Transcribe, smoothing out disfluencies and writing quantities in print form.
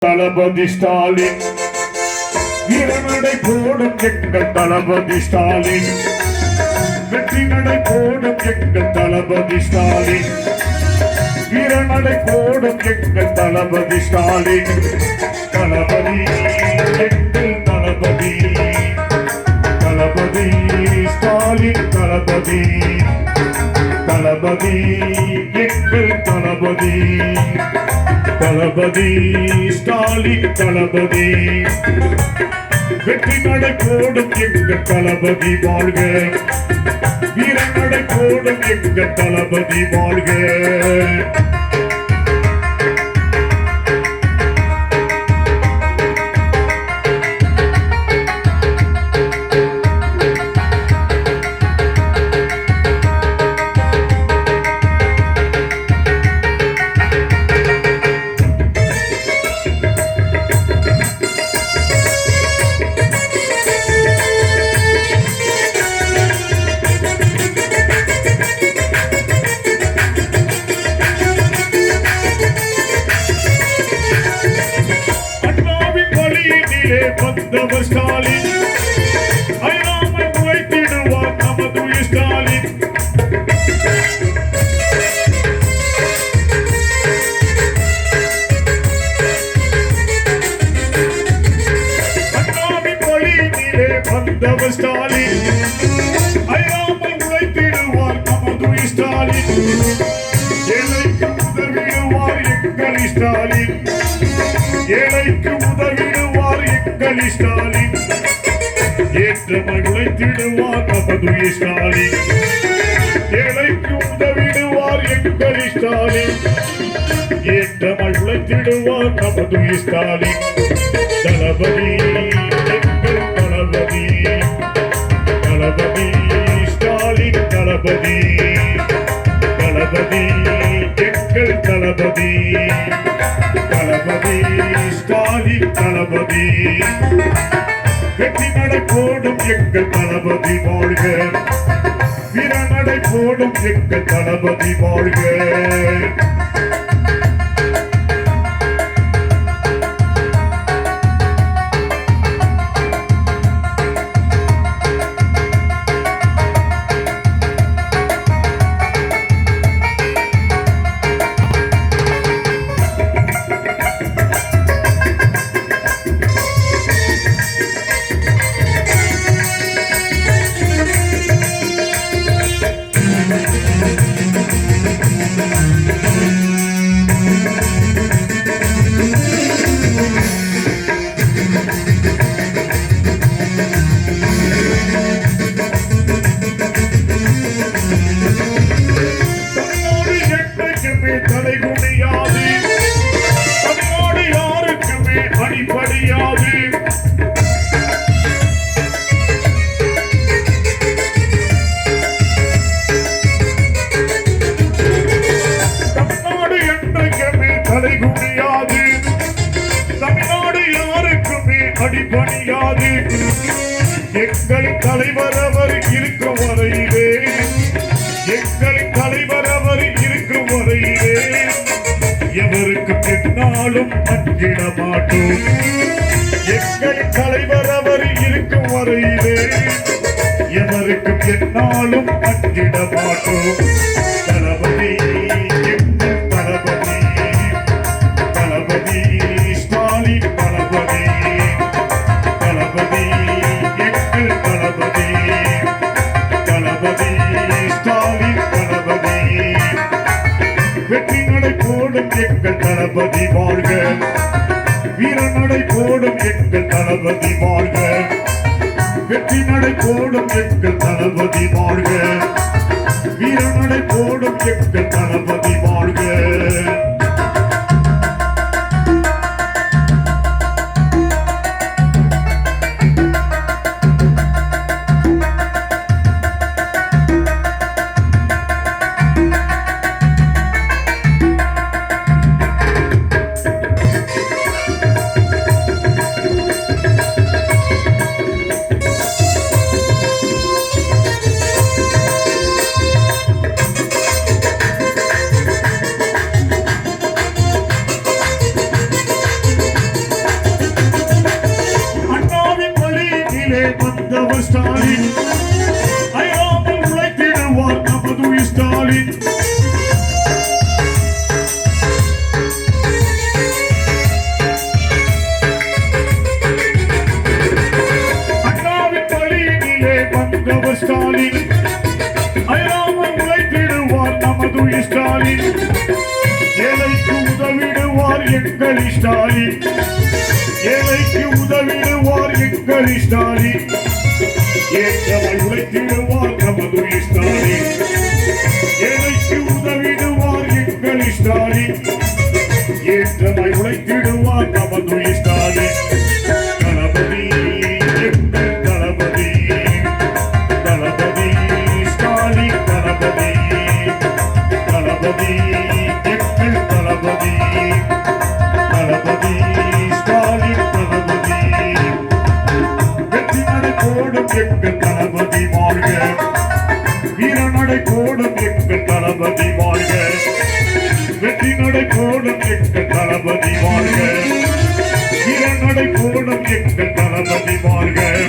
தளபதி ஸ்டாலின் வீரநடை போடும் எங்கள் தளபதி ஸ்டாலின் வெற்றி நடை போடும் எங்கள் தளபதி ஸ்டாலின் வீரநடை போடும் எங்கள் தளபதி ஸ்டாலின் தளபதி எங்கள் தளபதி தளபதி ஸ்டாலின் தளபதி தளபதி எங்கள் தளபதி தளபதி ஸ்டாலின் தளபதி வெற்றி நடை போடும் எங்கள் தளபதி வாழ்க வீரநடை போடும் எங்கள் தளபதி வாழ்க வந்தவர் ஸ்டாலின் ஐயாமல் உழைத்திடுவார் நமது ஸ்டாலின் அண்ணாவின் வழியிலே வந்தவர் ஸ்டாலின் ஐயாமல் உழைத்திடுவார் நமது ஸ்டாலின் ஏழைக்கு உதவிடுவார் எங்கள் ஸ்டாலின் ஏழைக்கு உதவிடுவார் எங்கள் ஸ்டாலின் ஏற்றமாய் உழைத்திடுவார் நமது ஸ்டாலின் ஏழைக்கு உதவிடுவார் எங்கள் ஸ்டாலின் ஏற்றமாய் உழைத்திடுவார் நமது ஸ்டாலின் தளபதி எங்கள் தளபதி தளபதி ஸ்டாலின் தளபதி தளபதி எங்கள் தளபதி தளபதி ஸ்டாலின் தளபதி வெற்றி நடை போடும் எங்கள் தளபதி வாழ்க வீரநடை போடும் எங்கள் தளபதி வாழ்க தலைகுனியாது அதோடு யாருக்குமே அடிப்படையாது தமிழ்நாடு என்றைக்குமே தலைகுனியாது தமிழ்நாடு யாருக்குமே அடிப்படையாது எங்களின் தலைவர் அவர் இருக்கும் வரையிலே எங்களின் தலைவர் அவர் இருக்கும் வரையிலே எவருக்கு பின்னாலும் அஞ்சிட மாட்டோம் எங்களின் தலைவர் அவர் இருக்கும் வரையிலே எவருக்கு பின்னாலும் அஞ்சிட மாட்டோம் தளபதி எங்கள் தளபதி தளபதி ஸ்டாலின் தளபதி தளபதி எங்கள் தளபதி தளபதி ஸ்டாலின் தளபதி வெற்றி நடை போடும் எங்கள் தளபதி வாழ்க வீரநடை போடும் எங்கள் தளபதி வாழ்க வெற்றி நடை போடும் எங்கள் தளபதி வாழ்க வீரநடை போடும் எங்கள் தளபதி வாழ்க வந்தவர் ஸ்டாலின் அயராமல் உழைத்திடுவார் நமது ஸ்டாலின் வந்தவர் ஸ்டாலின் அயராமல் உழைத்திடுவார் நமது ஸ்டாலின் ஏழைக்கு உதவிடுவார் எங்கள் ஸ்டாலின் ஏழைக்கு உதவிடுவார் எங்கள் ஸ்டாலின் ஏற்றமாய் உழைத்திடுவார் நமது ஸ்டாலின் ஏழைக்கு உதவிடுவார் எங்கள் ஸ்டாலின் ஏற்றமாய் உழைத்திடுவார் நமது ஸ்டாலின் தளபதி எங்கள் தளபதி எங்கள் தளபதி வாழ்க வீரநடை போடும் எங்கள் தளபதி வாழ்க வெற்றி நடை போடும் எங்கள் தளபதி வாழ்க வீரநடை போடும் எங்கள் தளபதி வாழ்க